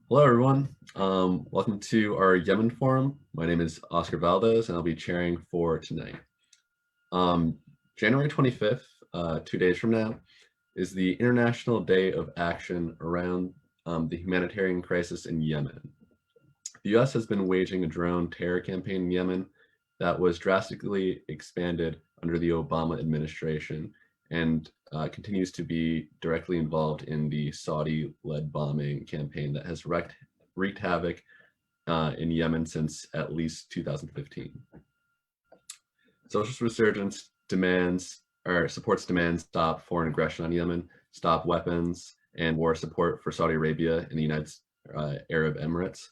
Hello, everyone. Welcome to our Yemen Forum. My name is Oscar Valdez, and I'll be chairing for tonight. January 25th, 2 days from now, is the International Day of Action around the humanitarian crisis in Yemen. The U.S. has been waging a drone terror campaign in Yemen that was drastically expanded under the Obama administration and continues to be directly involved in the Saudi-led bombing campaign that has wreaked havoc in Yemen since at least 2015. Socialist Resurgence supports demands stop foreign aggression on Yemen, stop weapons and war support for Saudi Arabia and the United Arab Emirates,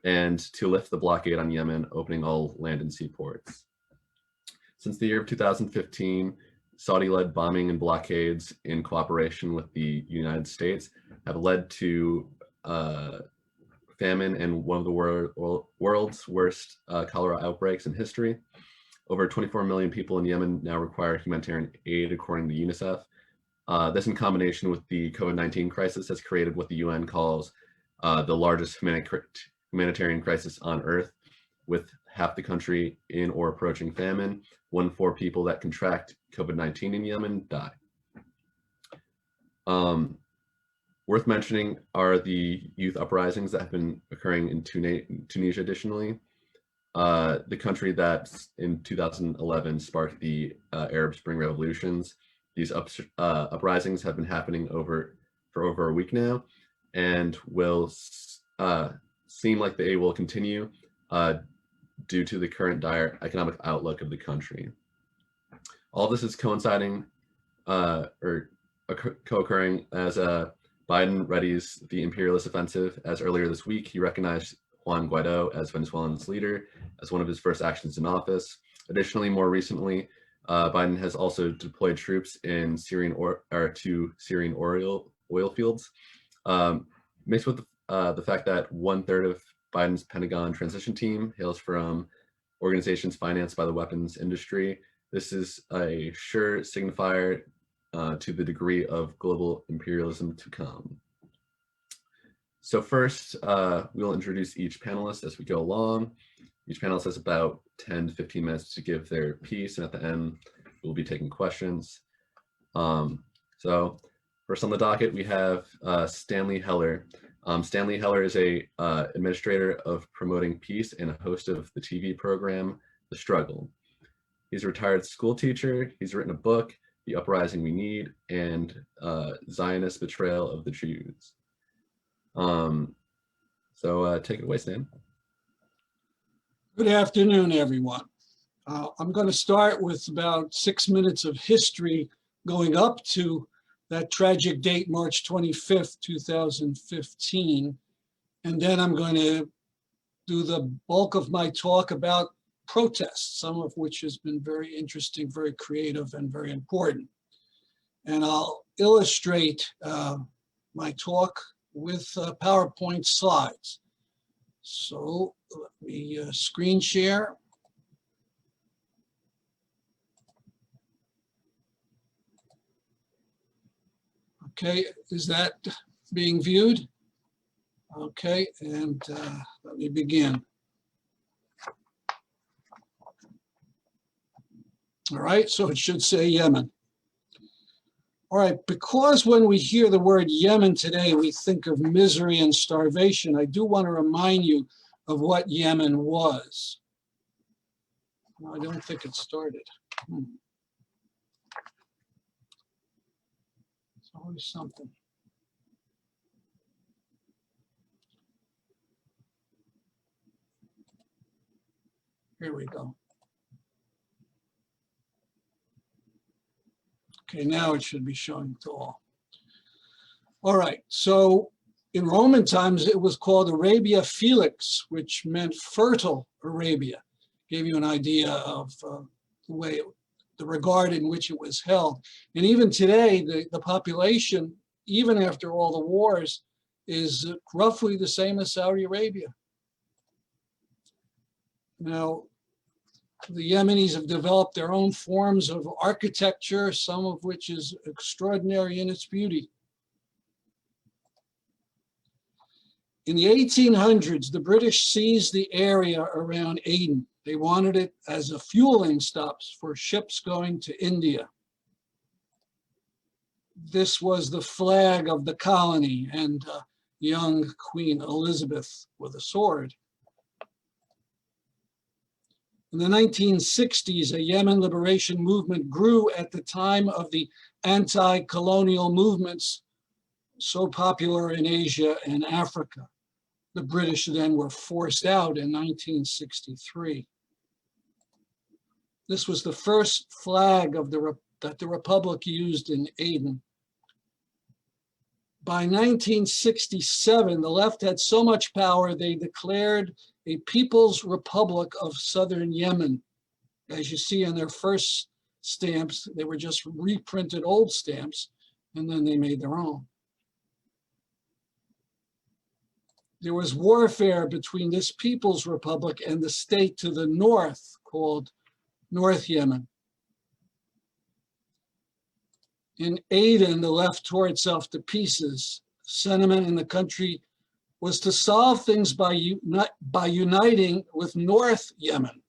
and to lift the blockade on Yemen, opening all land and seaports. Since the year of 2015, Saudi-led bombing and blockades in cooperation with the United States have led to famine and one of the world's worst cholera outbreaks in history. Over 24 million people in Yemen now require humanitarian aid, according to UNICEF. This, in combination with the COVID-19 crisis, has created what the UN calls the largest humanitarian crisis on Earth, with half the country in or approaching famine. 1 in 4 people that contract COVID-19 in Yemen die. Worth mentioning are the youth uprisings that have been occurring in Tunisia additionally. The country that in 2011 sparked the Arab Spring revolutions. These uprisings have been happening for over a week now, and will seem like they will continue due to the current dire economic outlook of the country. All this is coinciding or co-occurring as Biden readies the imperialist offensive, as earlier this week he recognized Juan Guaido as Venezuela's leader as one of his first actions in office. Additionally, more recently, Biden has also deployed troops in Syrian oil fields, mixed with the fact that 1/3 of Biden's Pentagon transition team hails from organizations financed by the weapons industry. This is a sure signifier to the degree of global imperialism to come. So first, we'll introduce each panelist as we go along. Each panelist has about 10 to 15 minutes to give their piece, and at the end, we'll be taking questions. So first on the docket, we have Stanley Heller. Stanley Heller is a administrator of Promoting Peace and a host of the TV program, The Struggle. He's a retired school teacher. He's written a book, The Uprising We Need, and Zionist Betrayal of the Jews. So take it away, Stan. Good afternoon, everyone. I'm going to start with about 6 minutes of history going up to that tragic date, March 25th, 2015. And then I'm going to do the bulk of my talk about protests, some of which has been very interesting, very creative, and very important. And I'll illustrate my talk with PowerPoint slides. So let me screen share. Okay, is that being viewed? Okay, and let me begin. All right, so it should say Yemen. All right, because when we hear the word Yemen today, we think of misery and starvation, I do want to remind you of what Yemen was. No, I don't think it started. It's always something. Here we go. Okay, now it should be showing to all. All right, so in Roman times, it was called Arabia Felix, which meant fertile Arabia. Gave you an idea of the regard in which it was held. And even today, the population, even after all the wars, is roughly the same as Saudi Arabia. Now, the Yemenis have developed their own forms of architecture, some of which is extraordinary in its beauty. In the 1800s, the British seized the area around Aden. They wanted it as a fueling stop for ships going to India. This was the flag of the colony and young Queen Elizabeth with a sword. In the 1960s, a Yemen liberation movement grew at the time of the anti-colonial movements so popular in Asia and Africa. The British then were forced out in 1963. This was the first flag that the Republic used in Aden. By 1967, the left had so much power, they declared a People's Republic of Southern Yemen. As you see on their first stamps, they were just reprinted old stamps, and then they made their own. There was warfare between this People's Republic and the state to the north called North Yemen. In Aden, the left tore itself to pieces. Sentiment in the country was to solve things by uniting with North Yemen.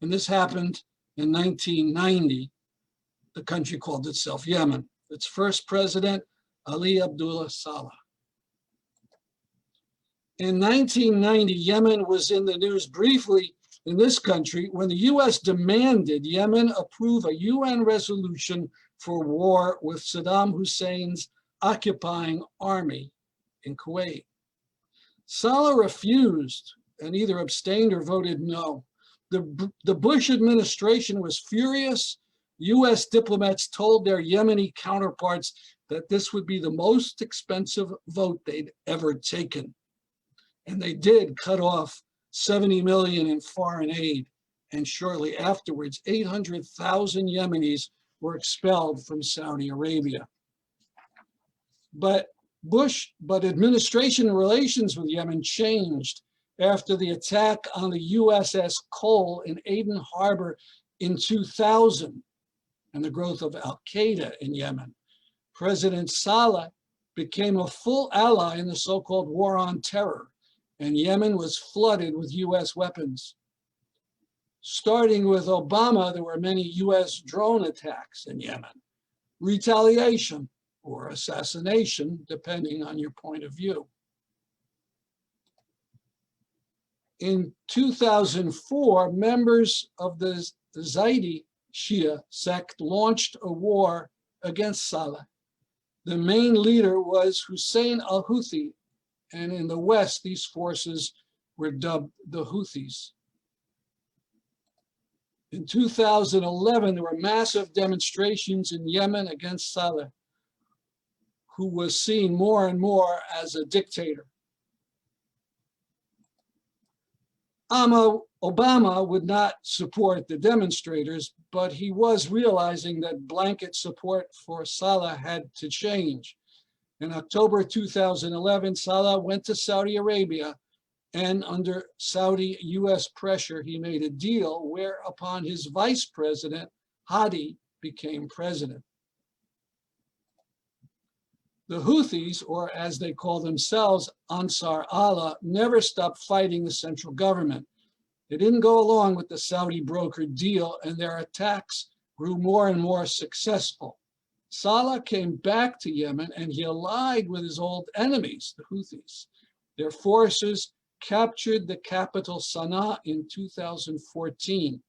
And this happened in 1990. The country called itself Yemen. Its first president, Ali Abdullah Saleh. In 1990, Yemen was in the news briefly in this country when the US demanded Yemen approve a UN resolution for war with Saddam Hussein's occupying army in Kuwait. Saleh refused and either abstained or voted no. The Bush administration was furious. US diplomats told their Yemeni counterparts that this would be the most expensive vote they'd ever taken. And they did cut off 70 million in foreign aid. And shortly afterwards, 800,000 Yemenis were expelled from Saudi Arabia. But administration relations with Yemen changed after the attack on the USS Cole in Aden Harbor in 2000 and the growth of Al-Qaeda in Yemen. President Saleh became a full ally in the so-called war on terror, and Yemen was flooded with US weapons. Starting with Obama, there were many US drone attacks in Yemen, retaliation or assassination, depending on your point of view. In 2004, members of the Zaidi Shia sect launched a war against Saleh. The main leader was Hussein al-Houthi, and in the West, these forces were dubbed the Houthis. In 2011, there were massive demonstrations in Yemen against Saleh, who was seen more and more as a dictator. Obama would not support the demonstrators, but he was realizing that blanket support for Saleh had to change. In October 2011, Saleh went to Saudi Arabia, and under Saudi US pressure, he made a deal whereupon his vice president, Hadi, became president. The Houthis, or as they call themselves, Ansar Allah, never stopped fighting the central government. They didn't go along with the Saudi brokered deal, and their attacks grew more and more successful. Saleh came back to Yemen and he allied with his old enemies, the Houthis. Their forces captured the capital Sana'a in 2014.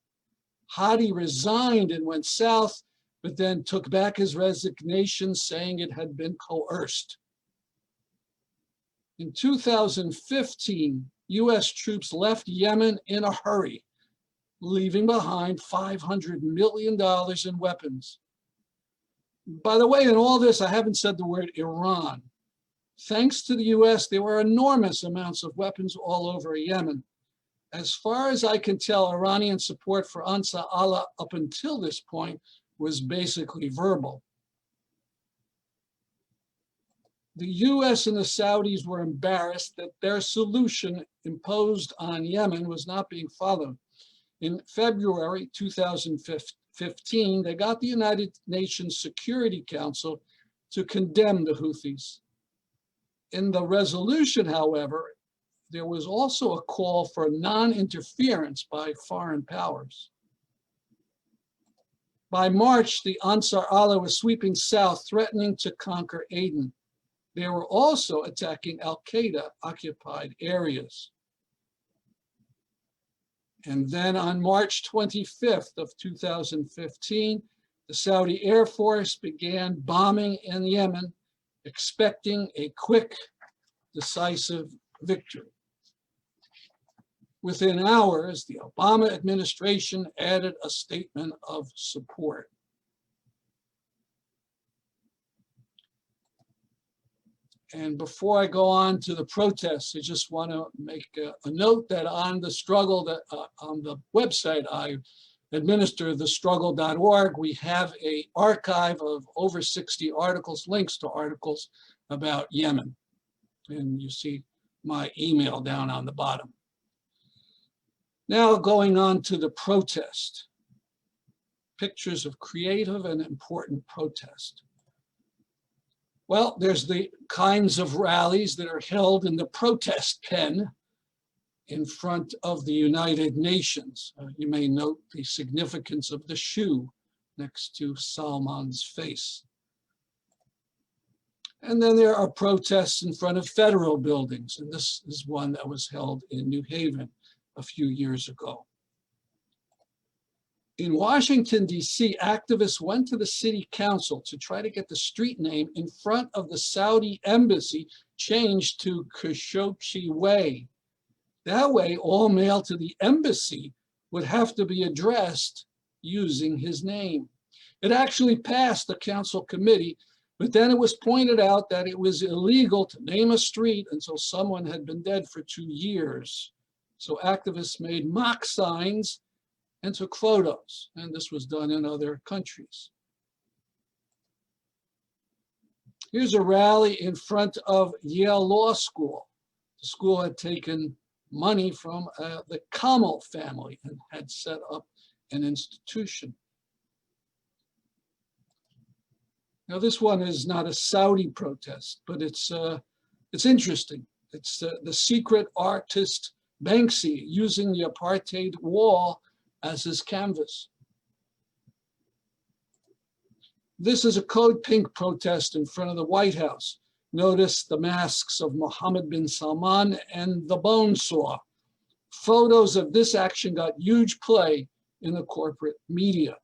Hadi resigned and went south, but then took back his resignation, saying it had been coerced. In 2015, US troops left Yemen in a hurry, leaving behind $500 million in weapons. By the way, in all this, I haven't said the word Iran. Thanks to the US, there were enormous amounts of weapons all over Yemen. As far as I can tell, Iranian support for Ansar Allah up until this point was basically verbal. The US and the Saudis were embarrassed that their solution imposed on Yemen was not being followed. In February 2015, they got the United Nations Security Council to condemn the Houthis. In the resolution, however, there was also a call for non-interference by foreign powers. By March, the Ansar Allah was sweeping south, threatening to conquer Aden. They were also attacking Al-Qaeda-occupied areas. And then on March 25th of 2015, the Saudi Air Force began bombing in Yemen, expecting a quick, decisive victory. Within hours, the Obama administration added a statement of support. And before I go on to the protests, I just want to make a note that on the struggle, that on the website I administer, thestruggle.org, we have an archive of over 60 articles, links to articles about Yemen. And you see my email down on the bottom. Now going on to the protest. Pictures of creative and important protest. Well, there's the kinds of rallies that are held in the protest pen in front of the United Nations. You may note the significance of the shoe next to Salman's face. And then there are protests in front of federal buildings, and this is one that was held in New Haven a few years ago. In Washington, D.C., activists went to the city council to try to get the street name in front of the Saudi embassy changed to Khashoggi Way. That way, all mail to the embassy would have to be addressed using his name. It actually passed the council committee, but then it was pointed out that it was illegal to name a street until someone had been dead for 2 years. So activists made mock signs and took photos, and this was done in other countries. Here's a rally in front of Yale Law School. The school had taken money from the Kamel family and had set up an institution. Now this one is not a Saudi protest, but it's interesting. It's the secret artist Banksy using the apartheid wall as his canvas. This is a Code Pink protest in front of the White House. Notice the masks of Mohammed bin Salman and the bone saw. Photos of this action got huge play in the corporate media.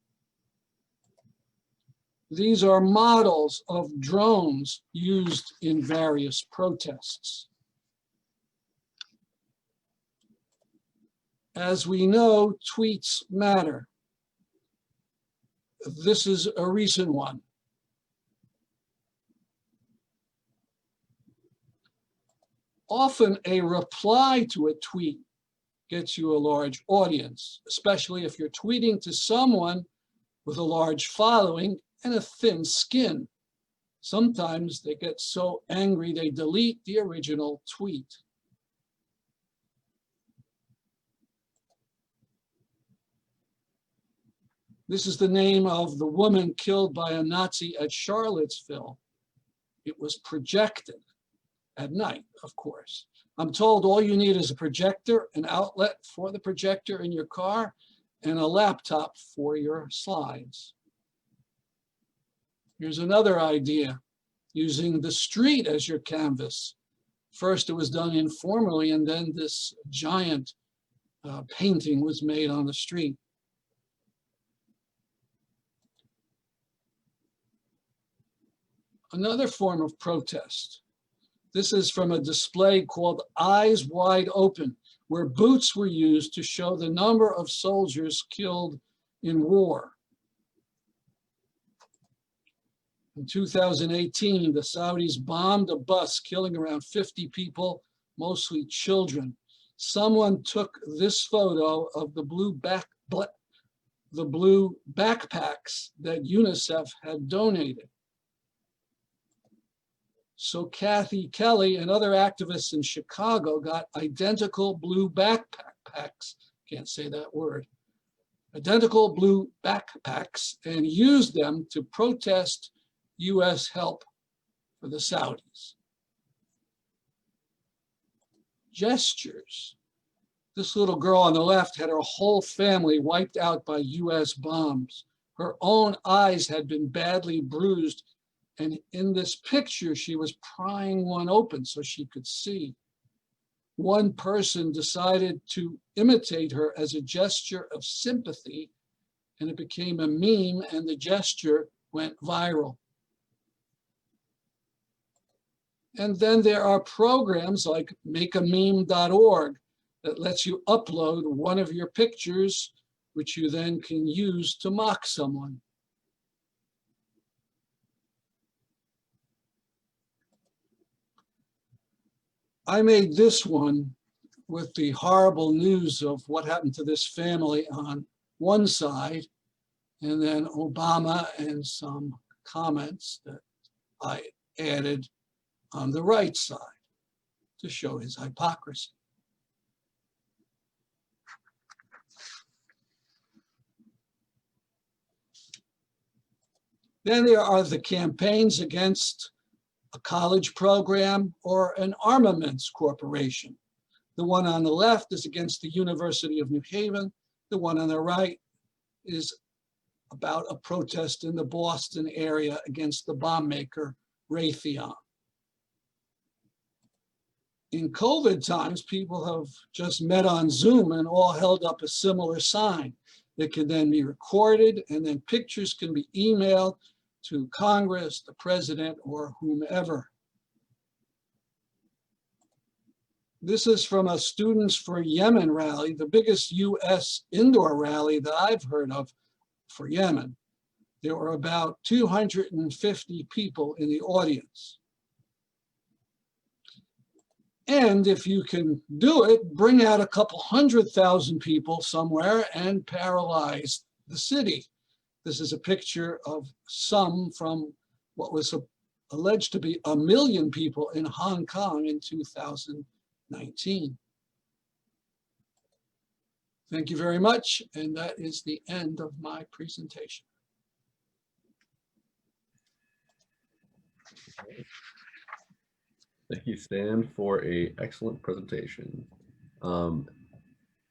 These are models of drones used in various protests. As we know, tweets matter. This is a recent one. Often a reply to a tweet gets you a large audience, especially if you're tweeting to someone with a large following and a thin skin. Sometimes they get so angry they delete the original tweet. This is the name of the woman killed by a Nazi at Charlottesville. It was projected at night, of course. I'm told all you need is a projector, an outlet for the projector in your car, and a laptop for your slides. Here's another idea, using the street as your canvas. First, it was done informally, and then this giant painting was made on the street. Another form of protest. This is from a display called Eyes Wide Open, where boots were used to show the number of soldiers killed in war. In 2018, the Saudis bombed a bus, killing around 50 people, mostly children. Someone took this photo of the blue backpacks that UNICEF had donated. So Kathy Kelly and other activists in Chicago got identical blue backpacks, can't say that word, identical blue backpacks, and used them to protest US help for the Saudis. gestures. This little girl on the left had her whole family wiped out by US bombs. Her own eyes had been badly bruised, and in this picture, she was prying one open so she could see. One person decided to imitate her as a gesture of sympathy, and it became a meme, and the gesture went viral. And then there are programs like makeameme.org that lets you upload one of your pictures, which you then can use to mock someone. I made this one with the horrible news of what happened to this family on one side, and then Obama and some comments that I added on the right side to show his hypocrisy. Then there are the campaigns against a college program or an armaments corporation. The one on the left is against the University of New Haven. The one on the right is about a protest in the Boston area against the bomb maker Raytheon. In COVID times, people have just met on Zoom and all held up a similar sign that can then be recorded, and then pictures can be emailed to Congress, the president, or whomever. This is from a Students for Yemen rally, the biggest US indoor rally that I've heard of for Yemen. There were about 250 people in the audience. And if you can do it, bring out a couple 100,000 people somewhere and paralyze the city. This is a picture of some from what was alleged to be 1 million people in Hong Kong in 2019. Thank you very much, and that is the end of my presentation. Thank you, Stan, for an excellent presentation.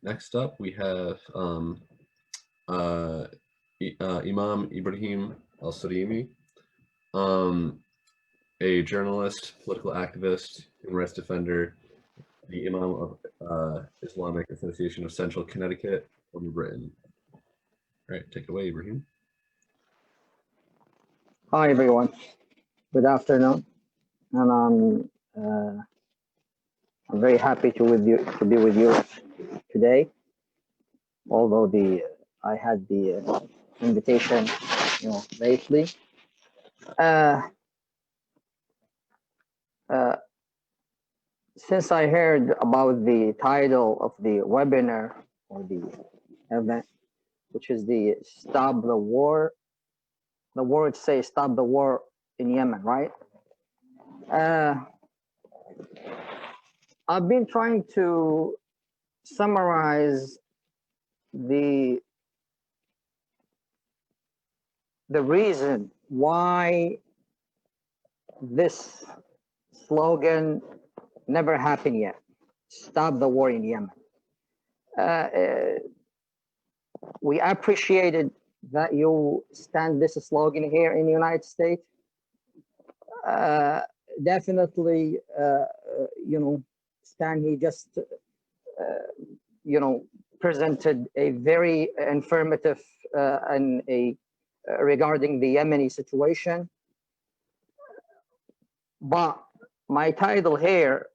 Next up, we have Imam Ibrahim Alsuraymi, a journalist, political activist, human rights defender, the Imam of Islamic Association of Central Connecticut, from Britain. All right, take it away, Ibrahim. Hi, everyone. Good afternoon, and I'm very happy to be with you today. Although I had the invitation, lately. Since I heard about the title of the webinar or the event, which is the Stop the War, the words say Stop the War in Yemen, right? I've been trying to summarize the reason why this slogan never happened yet. Stop the war in Yemen. We appreciated that you stand this slogan here in the United States. Definitely, Stan, he just, presented a very informative and regarding the Yemeni situation. But my title here,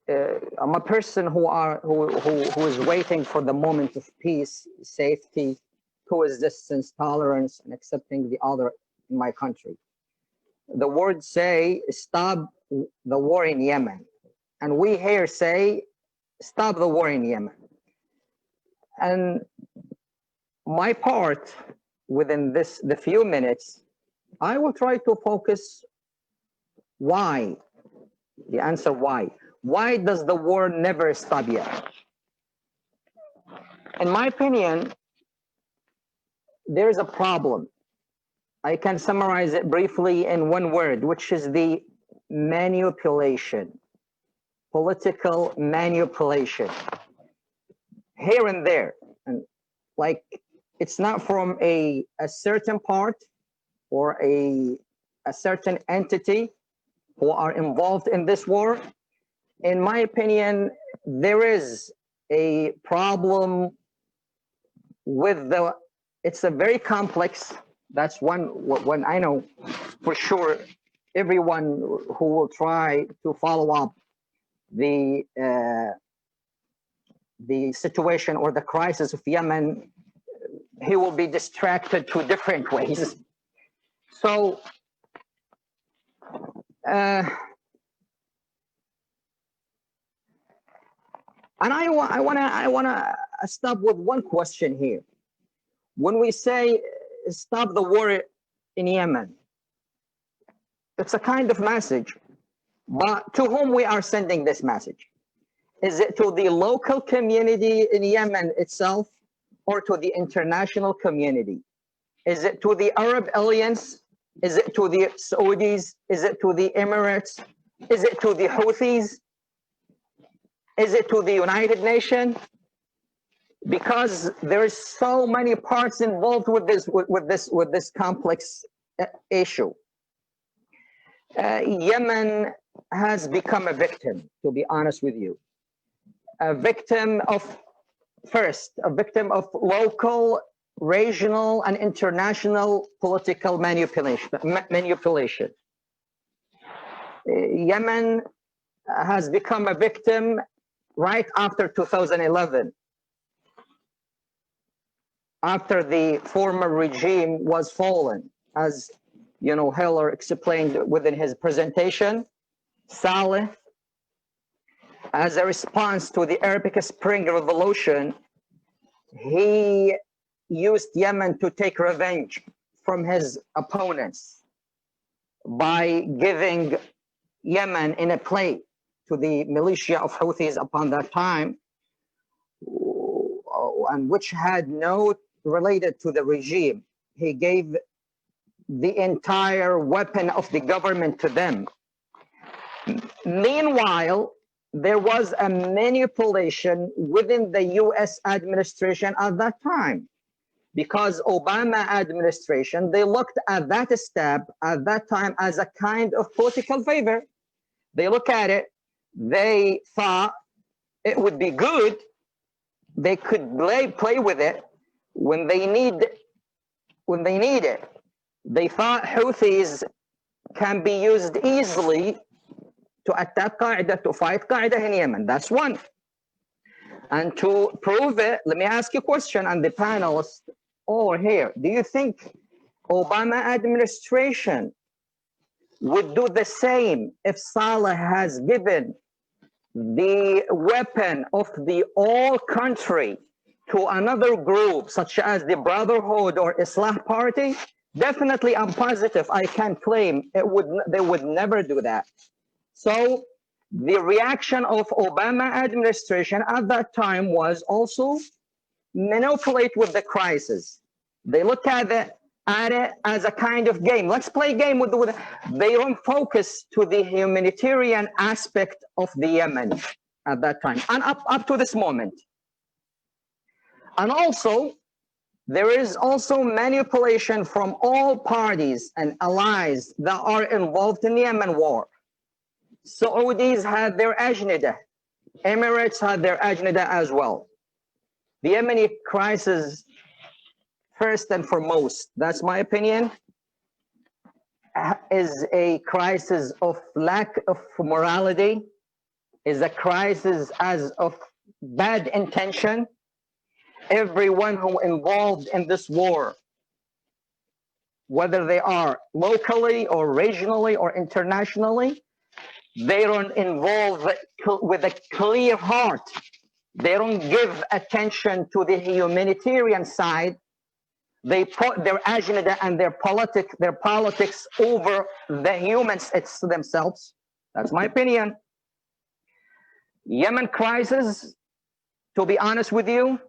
I'm a person who is waiting for the moment of peace, safety, coexistence, tolerance, and accepting the other in my country. The words say, stop the war in Yemen. And we here say, stop the war in Yemen. And my part within the few minutes, I will try to focus why, the answer why. Why does the war never stop yet? In my opinion, there's a problem. I can summarize it briefly in one word, which is the manipulation. political manipulation here and there. And like, it's not from a certain part or a certain entity who are involved in this war. In my opinion, there is a problem with it's a very complex, that's one I know for sure. Everyone who will try to follow up the situation or the crisis of Yemen, he will be distracted to different ways. So, and I wanna stop with one question here. When we say stop the war in Yemen, it's a kind of message, but to whom we are sending this message? Is it to the local community in Yemen itself, or to the international community? Is it to the Arab Alliance? Is it to the Saudis? Is it to the Emirates? Is it to the Houthis? Is it to the United Nations? Because there is so many parts involved with this complex issue. Yemen has become a victim, to be honest with you. A victim of local, regional, and international political manipulation. Yemen has become a victim right after 2011, after the former regime was fallen, as you know, Heller explained within his presentation. Saleh, as a response to the Arabic Spring Revolution, he used Yemen to take revenge from his opponents by giving Yemen in a play to the militia of Houthis upon that time, and which had no related to the regime. He gave the entire weapon of the government to them. Meanwhile, there was a manipulation within the US administration at that time, because Obama administration, they looked at that step at that time as a kind of political favor. They look at it, they thought it would be good. They could play with it when they need it. They thought Houthis can be used easily to attack Qaeda, to fight Qaeda in Yemen. That's one. And to prove it, let me ask you a question, and the panelists over here. Do you think Obama administration would do the same if Saleh has given the weapon of the all country to another group, such as the Brotherhood or Islah Party? Definitely, I'm positive, I can claim they would never do that. So the reaction of Obama administration at that time was also manipulate with the crisis. They look at it as a kind of game. Let's play a game with they don't focus to the humanitarian aspect of the Yemen at that time and up to this moment. And also, there is also manipulation from all parties and allies that are involved in the Yemen war. Saudis had their agenda. Emirates had their agenda as well. The Yemeni crisis, first and foremost, that's my opinion, is a crisis of lack of morality, is a crisis as of bad intention. Everyone who involved in this war, whether they are locally or regionally or internationally, they don't involve with a clear heart. They don't give attention to the humanitarian side. They put their agenda and their politics over the humans themselves. That's my opinion. Yemen crisis, to be honest with you,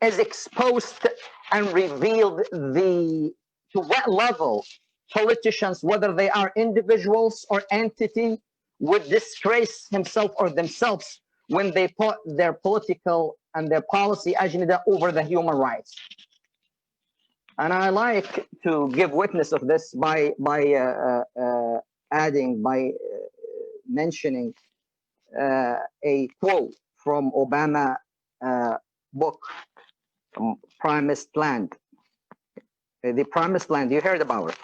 is exposed and revealed to what level politicians, whether they are individuals or entity, would disgrace himself or themselves when they put their political and their policy agenda over the human rights. And I like to give witness of this by mentioning a quote from Obama book, Promised Land. The Promised Land, you heard about it.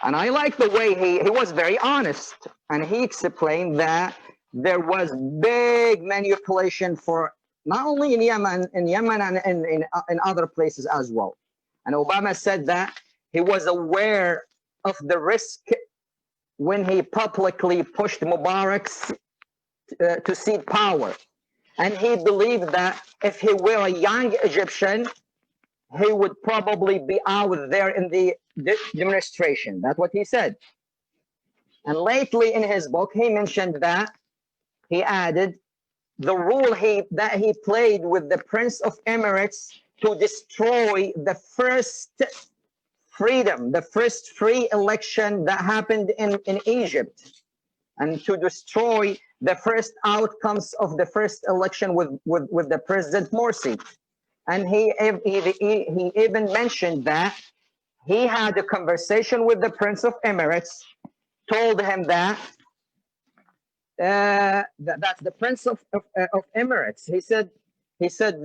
And I like the way he was very honest, and he explained that there was big manipulation for not only in Yemen and in other places as well. And Obama said that he was aware of the risk when he publicly pushed Mubarak to cede power. And he believed that if he were a young Egyptian, he would probably be out there in the demonstration. That's what he said. And lately in his book, he mentioned that he added the role that he played with the Prince of Emirates to destroy the first freedom, the first free election that happened in Egypt, and to destroy the first outcomes of the first election with the President Morsi. And he even mentioned that he had a conversation with the Prince of Emirates, told him that that's the Prince of Emirates. He said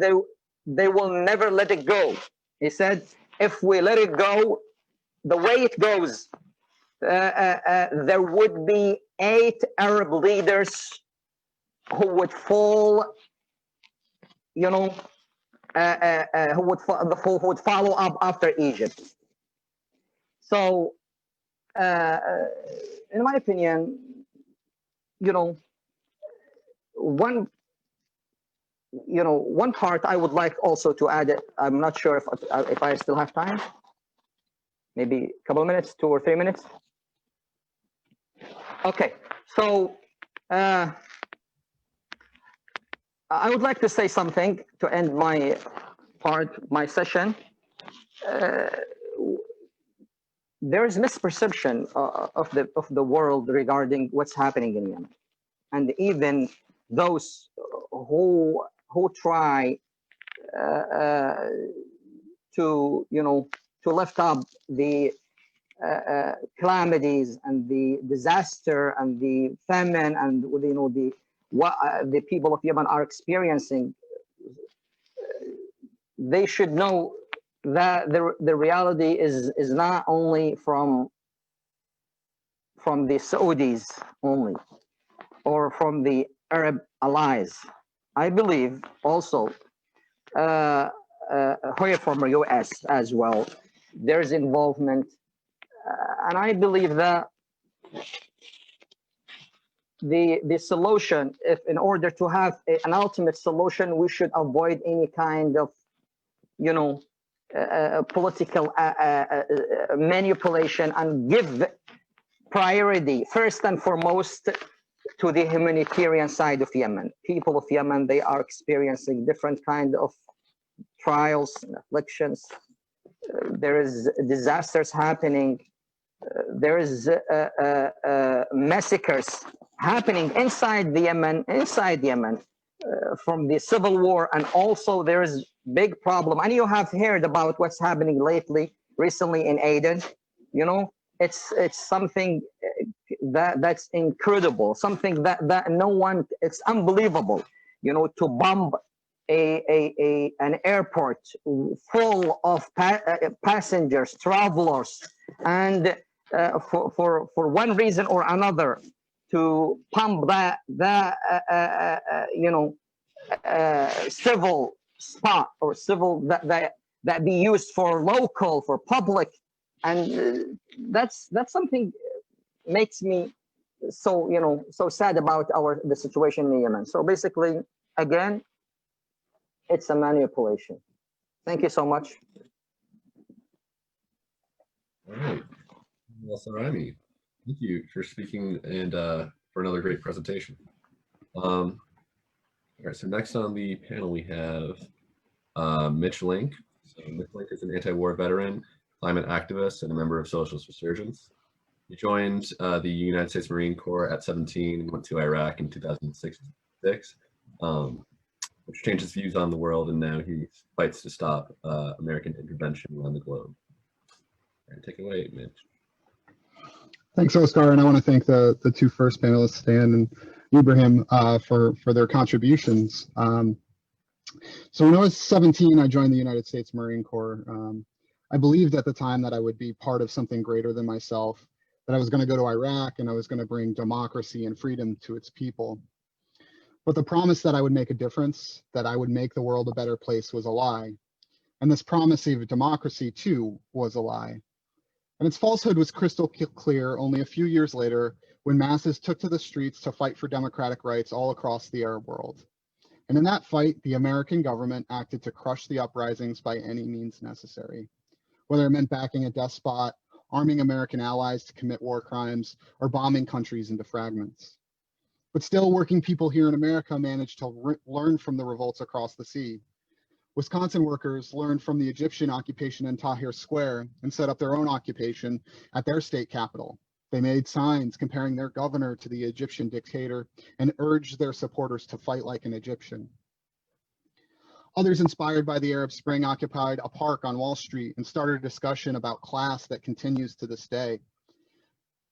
they will never let it go. He said, if we let it go, the way it goes, there would be 8 Arab leaders who would fall, you know, who would follow up after Egypt. So, in my opinion, you know, one part I would like also to add it. I'm not sure if I still have time. Maybe a couple of minutes, 2 or 3 minutes. Okay, so I would like to say something to end my session. There is misperception of the world regarding what's happening in Yemen, and even those who try to lift up the calamities and the disaster and the famine and what the people of Yemen are experiencing. They should know that the reality is not only from the Saudis only or from the Arab allies. I believe also here from the US as well, there's involvement, and I believe that the solution, if in order to have an ultimate solution, we should avoid any kind of political manipulation, and give priority first and foremost to the humanitarian side of Yemen. People of Yemen, they are experiencing different kind of trials and afflictions. There is disasters happening. There is massacres happening inside Yemen, from the civil war, and also there is big problem. And you have heard about what's happening recently in Aden. It's something that's incredible, something that no one, it's unbelievable, to bomb an airport full of passengers, travelers, and for one reason or another, to pump that civil spot or civil that be used for local, for public, and that's something makes me so sad about the situation in Yemen. So basically, again, it's a manipulation. Thank you so much. All right, Alsuraymi, thank you for speaking and for another great presentation. All right, so next on the panel we have Mitch Link. So Mitch Link is an anti-war veteran, climate activist, and a member of Socialist Resurgence. He joined the United States Marine Corps at 17 and went to Iraq in 2006, which changed his views on the world, and now he fights to stop American intervention around the globe. And take it away, Mitch. Thanks, Oscar, and I want to thank the two first panelists, Stan and Ibrahim, for their contributions. So when I was 17, I joined the United States Marine Corps. I believed at the time that I would be part of something greater than myself, that I was going to go to Iraq and I was going to bring democracy and freedom to its people. But the promise that I would make a difference, that I would make the world a better place, was a lie. And this promise of democracy, too, was a lie. And its falsehood was crystal clear only a few years later, when masses took to the streets to fight for democratic rights all across the Arab world. And in that fight, the American government acted to crush the uprisings by any means necessary, whether it meant backing a despot, arming American allies to commit war crimes, or bombing countries into fragments. But still, working people here in America managed to learn from the revolts across the sea. Wisconsin workers learned from the Egyptian occupation in Tahrir Square and set up their own occupation at their state capital. They made signs comparing their governor to the Egyptian dictator and urged their supporters to fight like an Egyptian. Others, inspired by the Arab Spring, occupied a park on Wall Street and started a discussion about class that continues to this day.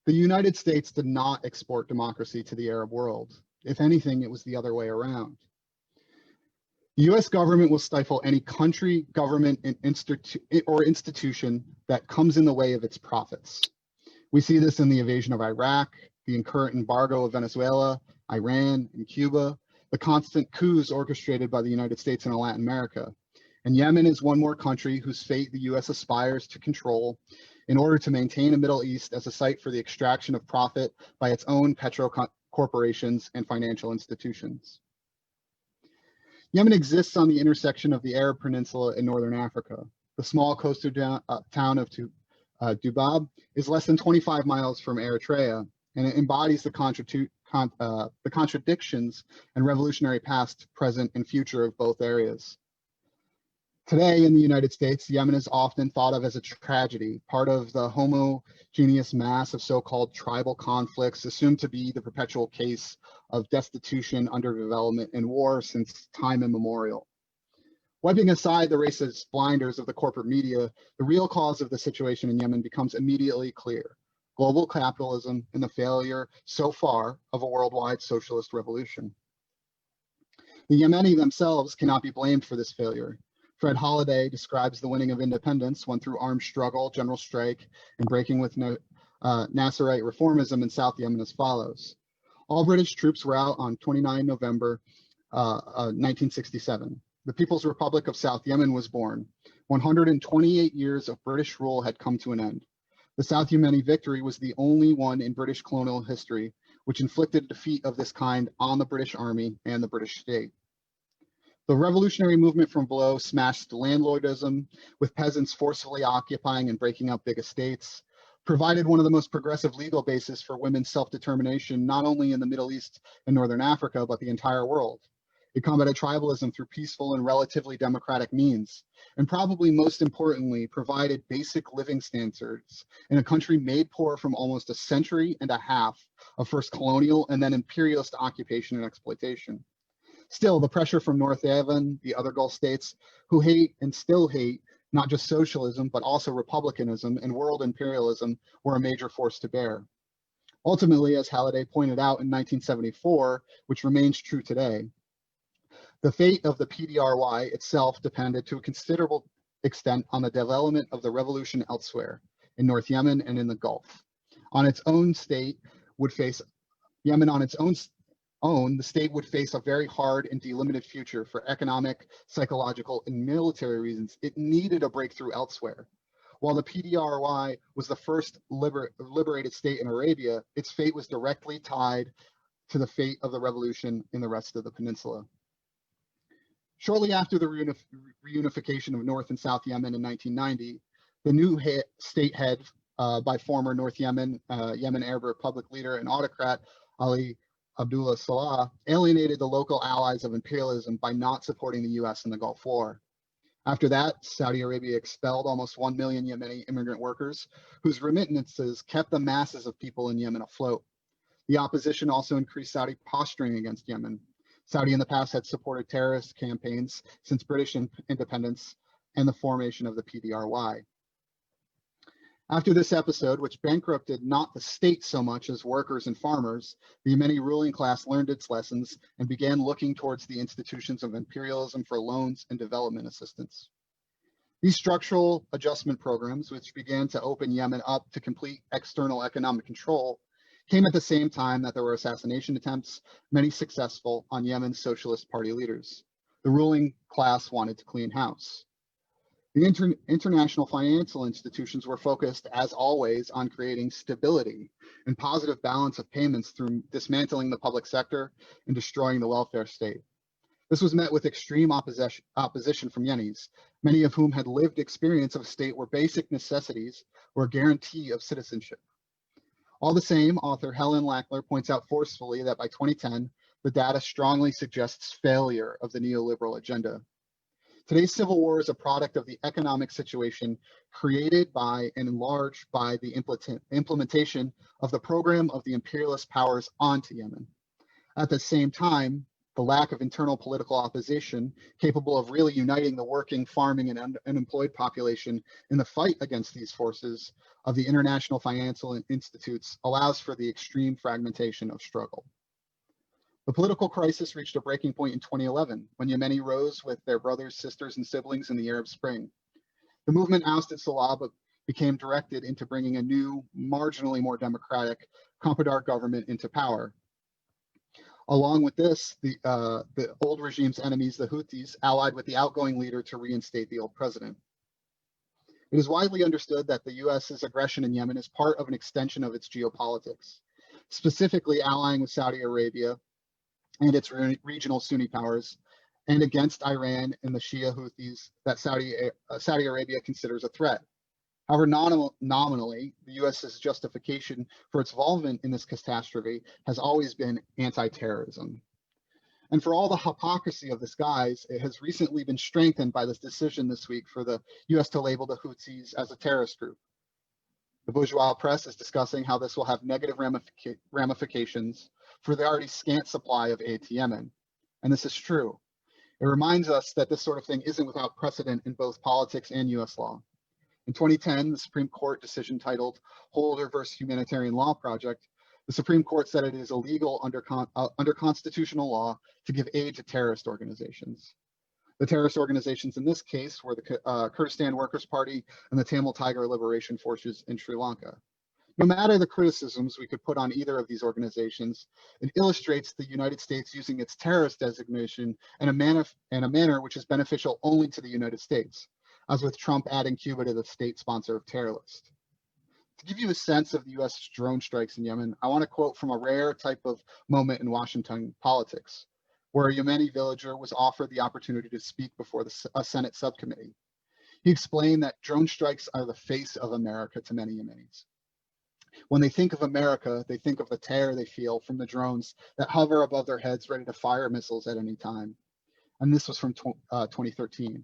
The United States did not export democracy to the Arab world. If anything, it was the other way around. The US government will stifle any country, government, and institution that comes in the way of its profits. We see this in the invasion of Iraq, the current embargo of Venezuela, Iran, and Cuba, the constant coups orchestrated by the United States and Latin America. And Yemen is one more country whose fate the US aspires to control in order to maintain a Middle East as a site for the extraction of profit by its own petro corporations and financial institutions. Yemen exists on the intersection of the Arab Peninsula and Northern Africa. The small coastal town of Dubab is less than 25 miles from Eritrea, and it embodies the contradictions and revolutionary past, present, and future of both areas. Today in the United States, Yemen is often thought of as a tragedy, part of the homogeneous mass of so-called tribal conflicts assumed to be the perpetual case of destitution, underdevelopment, and war since time immemorial. Wiping aside the racist blinders of the corporate media, the real cause of the situation in Yemen becomes immediately clear: global capitalism and the failure so far of a worldwide socialist revolution. The Yemeni themselves cannot be blamed for this failure. Fred Holliday describes the winning of independence won through armed struggle, general strike, and breaking with Nasserite reformism in South Yemen as follows. All British troops were out on 29 November 1967. The People's Republic of South Yemen was born. 128 years of British rule had come to an end. The South Yemeni victory was the only one in British colonial history which inflicted a defeat of this kind on the British Army and the British state. The revolutionary movement from below smashed landlordism, with peasants forcefully occupying and breaking up big estates, provided one of the most progressive legal bases for women's self-determination, not only in the Middle East and Northern Africa, but the entire world. It combated tribalism through peaceful and relatively democratic means, and probably most importantly, provided basic living standards in a country made poor from almost a century and a half of first colonial and then imperialist occupation and exploitation. Still, the pressure from North Yemen, the other Gulf states, who hate and still hate not just socialism, but also republicanism and world imperialism, were a major force to bear. Ultimately, as Halliday pointed out in 1974, which remains true today, the fate of the PDRY itself depended to a considerable extent on the development of the revolution elsewhere, in North Yemen and in the Gulf. On its own, Yemen on its own, the state would face a very hard and delimited future for economic, psychological, and military reasons. It needed a breakthrough elsewhere. While the PDRY was the first liberated state in Arabia, its fate was directly tied to the fate of the revolution in the rest of the peninsula. Shortly after the reunification of North and South Yemen in 1990, the new state head by former North Yemen, Yemen Arab Republic leader and autocrat Ali Abdullah Saleh alienated the local allies of imperialism by not supporting the US in the Gulf War. After that, Saudi Arabia expelled almost 1 million Yemeni immigrant workers whose remittances kept the masses of people in Yemen afloat. The opposition also increased Saudi posturing against Yemen. Saudi in the past had supported terrorist campaigns since British independence and the formation of the PDRY. After this episode, which bankrupted not the state so much as workers and farmers, the Yemeni ruling class learned its lessons and began looking towards the institutions of imperialism for loans and development assistance. These structural adjustment programs, which began to open Yemen up to complete external economic control, came at the same time that there were assassination attempts, many successful, on Yemen's Socialist Party leaders. The ruling class wanted to clean house. The international financial institutions were focused, as always, on creating stability and positive balance of payments through dismantling the public sector and destroying the welfare state. This was met with extreme opposition from Yemenis, many of whom had lived experience of a state where basic necessities were a guarantee of citizenship. All the same, author Helen Lackler points out forcefully that by 2010, the data strongly suggests failure of the neoliberal agenda. Today's civil war is a product of the economic situation created by and enlarged by the implementation of the program of the imperialist powers onto Yemen. At the same time, the lack of internal political opposition capable of really uniting the working, farming, and unemployed population in the fight against these forces of the international financial institutes allows for the extreme fragmentation of struggle. The political crisis reached a breaking point in 2011 when Yemeni rose with their brothers, sisters, and siblings in the Arab Spring. The movement ousted Salah but became directed into bringing a new, marginally more democratic Comprador government into power. Along with this, the old regime's enemies, the Houthis, allied with the outgoing leader to reinstate the old president. It is widely understood that the US's aggression in Yemen is part of an extension of its geopolitics, specifically allying with Saudi Arabia and its regional Sunni powers, and against Iran and the Shia Houthis that Saudi Arabia considers a threat. However, nominally, the US's justification for its involvement in this catastrophe has always been anti-terrorism. And for all the hypocrisy of this guise, it has recently been strengthened by this decision this week for the US to label the Houthis as a terrorist group. The bourgeois press is discussing how this will have negative ramifications for the already scant supply of aid to Yemen. And this is true. It reminds us that this sort of thing isn't without precedent in both politics and US law. In 2010, the Supreme Court decision titled Holder versus Humanitarian Law Project, the Supreme Court said it is illegal under constitutional law to give aid to terrorist organizations. The terrorist organizations in this case were the Kurdistan Workers' Party and the Tamil Tiger Liberation Forces in Sri Lanka. No matter the criticisms we could put on either of these organizations, it illustrates the United States using its terrorist designation in a manner which is beneficial only to the United States, as with Trump adding Cuba to the state sponsor of terror list. To give you a sense of the US drone strikes in Yemen, I want to quote from a rare type of moment in Washington politics, where a Yemeni villager was offered the opportunity to speak before a Senate subcommittee. He explained that drone strikes are the face of America to many Yemenis. When they think of America, they think of the terror they feel from the drones that hover above their heads ready to fire missiles at any time. And this was from 2013.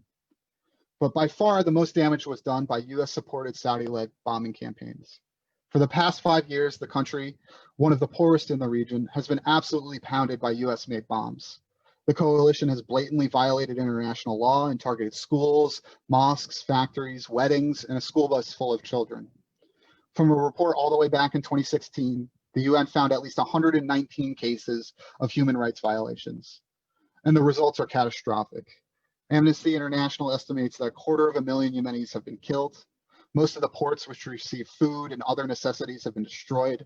But by far, the most damage was done by US-supported Saudi-led bombing campaigns. For the past 5 years, the country, one of the poorest in the region, has been absolutely pounded by US-made bombs. The coalition has blatantly violated international law and targeted schools, mosques, factories, weddings, and a school bus full of children. From a report all the way back in 2016, the UN found at least 119 cases of human rights violations, and the results are catastrophic. Amnesty International estimates that 250,000 Yemenis have been killed. Most of the ports which receive food and other necessities have been destroyed,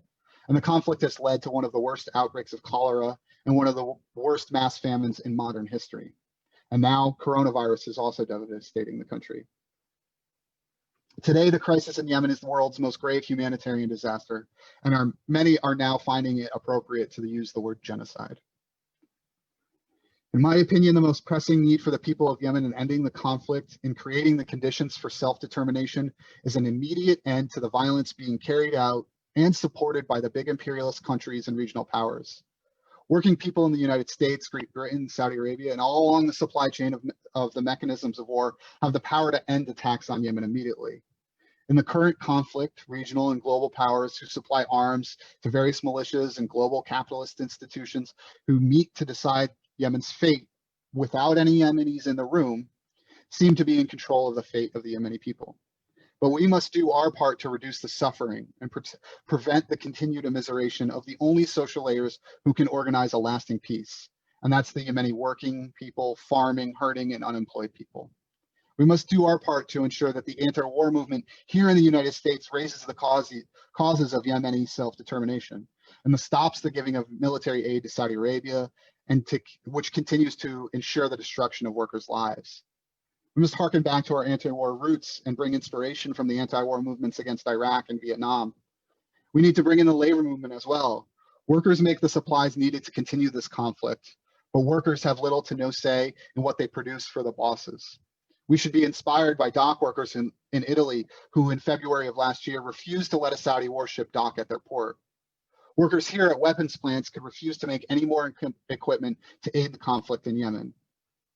and the conflict has led to one of the worst outbreaks of cholera and one of the worst mass famines in modern history. And now coronavirus is also devastating the country. Today, the crisis in Yemen is the world's most grave humanitarian disaster, and many are now finding it appropriate to use the word genocide. In my opinion, the most pressing need for the people of Yemen in ending the conflict and creating the conditions for self-determination is an immediate end to the violence being carried out and supported by the big imperialist countries and regional powers. Working people in the United States, Great Britain, Saudi Arabia, and all along the supply chain of the mechanisms of war have the power to end attacks on Yemen immediately. In the current conflict, regional and global powers who supply arms to various militias and global capitalist institutions who meet to decide Yemen's fate without any Yemenis in the room seem to be in control of the fate of the Yemeni people. But we must do our part to reduce the suffering and prevent the continued immiseration of the only social layers who can organize a lasting peace. And that's the Yemeni working people, farming, herding, and unemployed people. We must do our part to ensure that the anti-war movement here in the United States raises the causes of Yemeni self-determination and stops the giving of military aid to Saudi Arabia, which continues to ensure the destruction of workers' lives. We must harken back to our anti-war roots and bring inspiration from the anti-war movements against Iraq and Vietnam. We need to bring in the labor movement as well. Workers make the supplies needed to continue this conflict, but workers have little to no say in what they produce for the bosses. We should be inspired by dock workers in Italy who in February of last year refused to let a Saudi warship dock at their port. Workers here at weapons plants could refuse to make any more equipment to aid the conflict in Yemen.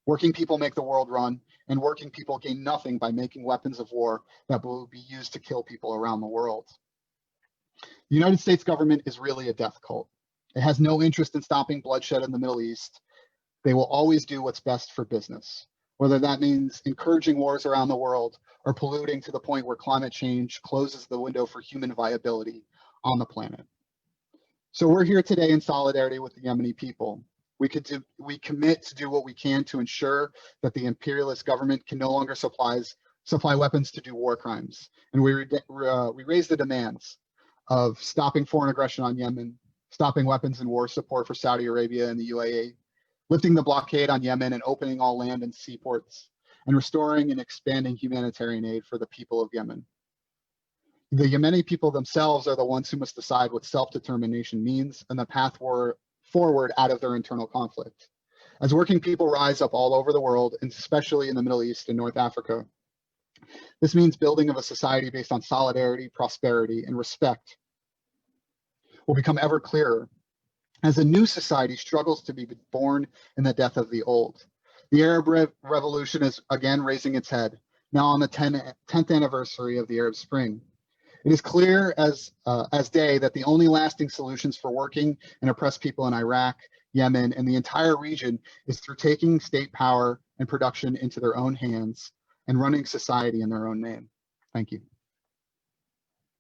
Working people make the world run, and working people gain nothing by making weapons of war that will be used to kill people around the world. The United States government is really a death cult. It has no interest in stopping bloodshed in the Middle East. They will always do what's best for business, whether that means encouraging wars around the world or polluting to the point where climate change closes the window for human viability on the planet. So we're here today in solidarity with the Yemeni people. We commit to do what we can to ensure that the imperialist government can no longer supply weapons to do war crimes. And we raise the demands of stopping foreign aggression on Yemen, stopping weapons and war support for Saudi Arabia and the UAE, lifting the blockade on Yemen and opening all land and seaports, and restoring and expanding humanitarian aid for the people of Yemen. The Yemeni people themselves are the ones who must decide what self-determination means and the path forward out of their internal conflict. As working people rise up all over the world, and especially in the Middle East and North Africa, this means building of a society based on solidarity, prosperity, and respect will become ever clearer as a new society struggles to be born in the death of the old. The Arab Revolution is again raising its head, now on the 10th anniversary of the Arab Spring. It is clear as day that the only lasting solutions for working and oppressed people in Iraq, Yemen, and the entire region is through taking state power and production into their own hands and running society in their own name. Thank you.